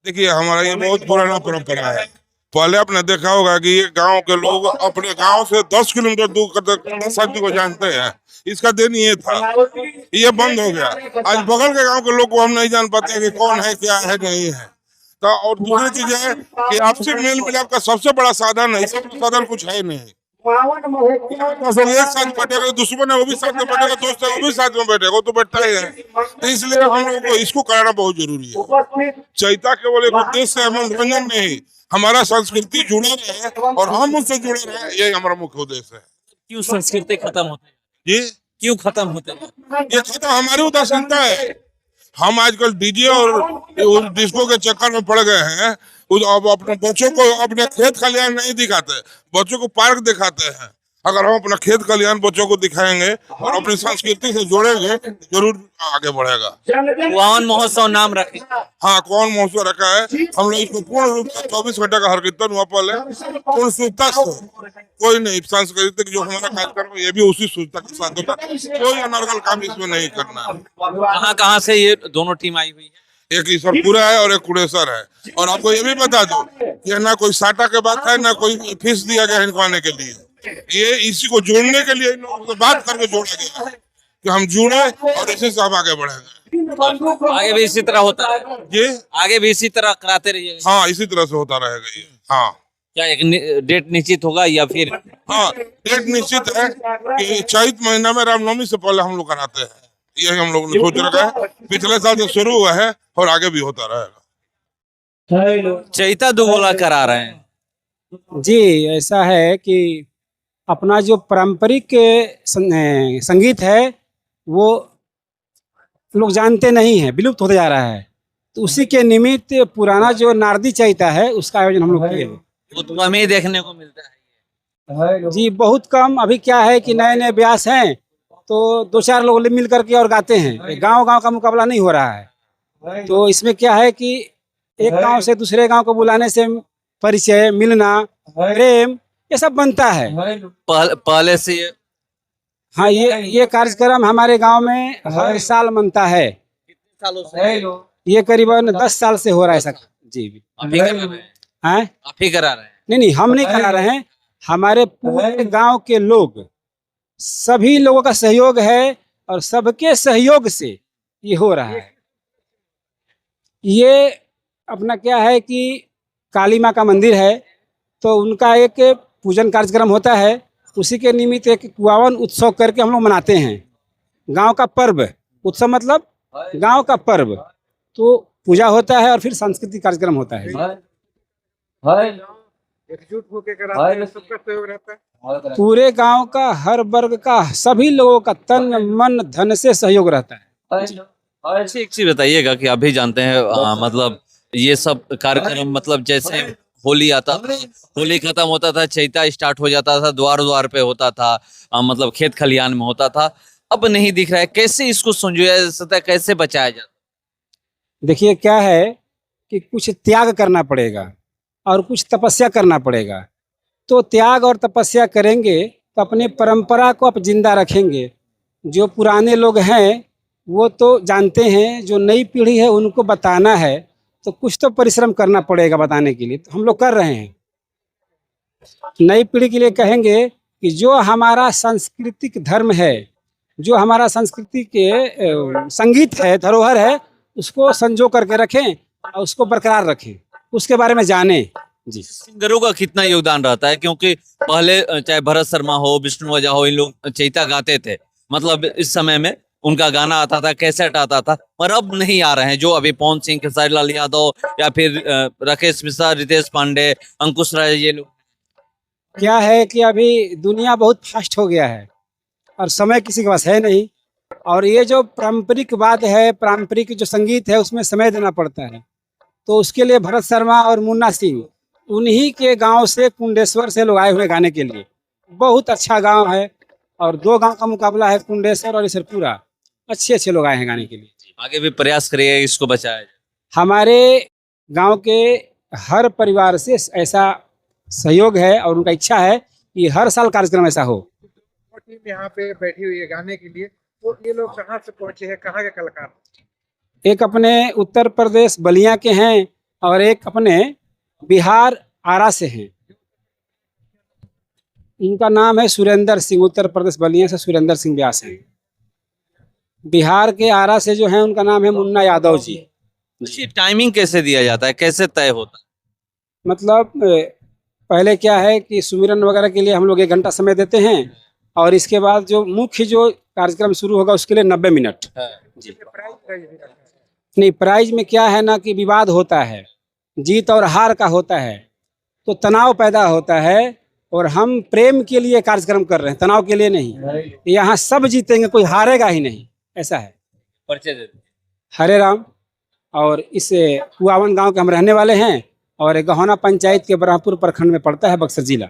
देखिए, हमारा ये बहुत पुराना परंपरा है। पहले आपने देखा होगा कि ये गांव के लोग अपने गांव से 10 किलोमीटर दूर तक 10 आदमी को जानते हैं। इसका दिन ये था, ये बंद हो गया। आज बगल के गांव के लोग को हम नहीं जान पाते कि कौन है, क्या है, नहीं है। तो और दूसरी चीज है कि आपसी मेल मिलाप का सबसे बड़ा साधन है, इससे बड़ा साधन कुछ है नहीं। तो सब एक साथ बैठेगा, दुश्मन है वो भी साथ में बैठेगा, दोस्त है वो भी साथ में बैठेगा, वो तो बैठता ही है। तो इसलिए हम लोग को इसको कराना बहुत जरूरी है। चैता केवल एक उद्देश्य है, मनोरंजन नहीं, हमारा संस्कृति जुड़े रहे और हम उससे जुड़े रहे, यही हमारा मुख्य उद्देश्य है। क्यों संस्कृति खत्म होते हैं? जी, क्यों खत्म होते हैं? ये तो हमारी उदासीनता है। हम आजकल डीजे और डिस्को के चक्कर में पड़ गए हैं। अब अपने बच्चों को अपने खेत खलिहान नहीं दिखाते, बच्चों को पार्क दिखाते हैं। अगर हम अपना खेत खलिहान बच्चों को दिखाएंगे और अपनी संस्कृति से जोड़ेंगे, जरूर आगे बढ़ेगा। कुआवन महोत्सव नाम रखे। हाँ, कौन महोत्सव रखा है? हम लोग इसको पूर्ण रूप से 24 घंटे का हर कीर्तन हुआ पहले पूर्ण शुद्धता से, कोई नहीं सांस्कृतिक जो हमारा कार्यक्रम है ये भी उसी शुद्धता के साथ होता है। कोई अनर्गल काम इसमें नहीं करना है। कहाँ कहाँ से ये दोनों टीम आई हुई है? एक ईश्वरपुरा है और एक कुड़ेसर है। और आपको ये भी बता दो कि ना कोई साटा के बात है, ना कोई फीस दिया गया है इनको आने के लिए। ये इसी को जोड़ने के लिए इन लोगों से बात करके जोड़ा गया है कि हम जुड़े और इसी से हम आगे बढ़ेंगे। आगे भी इसी तरह होता है? ये आगे भी इसी तरह कराते रहिएगा? हाँ, इसी तरह से होता रहेगा ये। हाँ, क्या एक डेट निश्चित होगा या फिर? हाँ, डेट निश्चित है कि चैत महीना में रामनवमी से पहले हम लोग कराते हैं। यही हम लोग ने सोच रखा है। पिछले साल से शुरू हुआ है और आगे भी होता रहेगा। चैता दुगोला करा रहे हैं जी। ऐसा है कि अपना जो पारंपरिक संगीत है वो लोग जानते नहीं है, विलुप्त होते जा रहा है। तो उसी के निमित्त पुराना जो नारदी चैता है उसका आयोजन हम लोग किए। वो तो हमें देखने को मिलता है जी, बहुत कम। अभी क्या है कि नए नए ब्यास हैं तो 2-4 लोग मिल करके और गाते हैं। गांव गांव का मुकाबला नहीं हो रहा है। तो इसमें क्या है कि एक गांव से दूसरे गांव को बुलाने से परिचय, मिलना, प्रेम, ये सब बनता है। पहले से ये हाँ, ये कार्यक्रम हमारे गांव में हर साल बनता है। कितने सालों से? ये करीबन 10 साल से हो रहा है सर जी। आप ही करा रहे हैं? हैं? आप ही करा रहे हैं? नहीं, हम नहीं करा रहे हैं। हमारे पूरे गांव के लोग, सभी लोगों का सहयोग है और सबके सहयोग से ये हो रहा है। ये अपना क्या है कि काली माँ का मंदिर है, तो उनका एक पूजन कार्यक्रम होता है। उसी के निमित्त एक कुआवन उत्सव करके हम लोग मनाते हैं। गांव का पर्व, उत्सव मतलब गांव का पर्व। तो पूजा होता है और फिर सांस्कृतिक कार्यक्रम होता है। एकजुट होकर कराते हैं, सबका सहयोग रहता है। पूरे गांव का, हर वर्ग का, सभी लोगों का तन मन धन से सहयोग रहता है। अच्छा, एक चीज बताइएगा कि अभी जानते हैं मतलब ये सब कार्यक्रम, मतलब जैसे होली आता था, होली खत्म होता था, चैता स्टार्ट हो जाता था, द्वार द्वार पे होता था, मतलब खेत खलिहान में होता था। अब नहीं दिख रहा है। कैसे इसको संजोया जा सकता है, कैसे बचाया जाता है? देखिए, क्या है कि कुछ त्याग करना पड़ेगा और कुछ तपस्या करना पड़ेगा। तो त्याग और तपस्या करेंगे तो अपने परंपरा को आप जिंदा रखेंगे। जो पुराने लोग हैं वो तो जानते हैं, जो नई पीढ़ी है उनको बताना है, तो कुछ तो परिश्रम करना पड़ेगा बताने के लिए। तो हम लोग कर रहे हैं। नई पीढ़ी के लिए कहेंगे कि जो हमारा सांस्कृतिक धर्म है, जो हमारा संस्कृति के संगीत है, धरोहर है, उसको संजो करके रखें और उसको बरकरार रखें, उसके बारे में जानें। जी, सिंगरों का कितना योगदान रहता है? क्योंकि पहले चाहे भरत शर्मा हो, विष्णु वजा हो, इन लोग चैता गाते थे। मतलब इस समय में उनका गाना आता था, कैसेट आता था, पर अब नहीं आ रहे हैं। जो अभी पवन सिंह, खेसारी लाल यादव या फिर राकेश मिश्रा, रितेश पांडे, अंकुश राय, ये लोग। क्या है कि अभी दुनिया बहुत फास्ट हो गया है और समय किसी के पास है नहीं। और ये जो पारंपरिक बात है, पारंपरिक जो संगीत है, उसमें समय देना पड़ता है। तो उसके लिए भरत शर्मा और मुन्ना सिंह, उन्हीं के गांव से, कुंडेश्वर से लोग आए हुए गाने के लिए। बहुत अच्छा गांव है और 2 गांव का मुकाबला है, कुंडेश्वर और ईश्वरपुरा। अच्छे अच्छे लोग आए हैं गाने के लिए। आगे भी प्रयास करिएगा इसको बचाया जाए। हमारे गांव के हर परिवार से ऐसा सहयोग है और उनका इच्छा है कि हर साल कार्यक्रम ऐसा हो। टीम यहाँ पे बैठी हुई है गाने के लिए। तो ये लोग कहाँ से पहुंचे हैं, कहाँ के कलाकार? एक अपने उत्तर प्रदेश बलिया के हैं, और एक अपने बिहार आरा से हैं। इनका नाम है सुरेंद्र सिंह, उत्तर प्रदेश बलिया से सुरेंद्र सिंह व्यास हैं। बिहार के आरा से जो है उनका नाम है मुन्ना यादव जी। ये टाइमिंग कैसे दिया जाता है, कैसे तय होता है? मतलब पहले क्या है कि सुमिरन वगैरह के लिए हम लोग 1 घंटा समय देते हैं और इसके बाद जो मुख्य जो कार्यक्रम शुरू होगा उसके लिए 90 मिनट। जी। नहीं, प्राइज में क्या है ना कि विवाद होता है, जीत और हार का होता है, तो तनाव पैदा होता है और हम प्रेम के लिए कार्यक्रम कर रहे हैं, तनाव के लिए नहीं। यहाँ सब जीतेंगे, कोई हारेगा ही नहीं, ऐसा है। परिचय दे दीजिए। हरे राम। और इस कुआवन गांव के हम रहने वाले हैं और गहौना पंचायत के ब्रह्मपुर प्रखंड में पड़ता है, बक्सर जिला।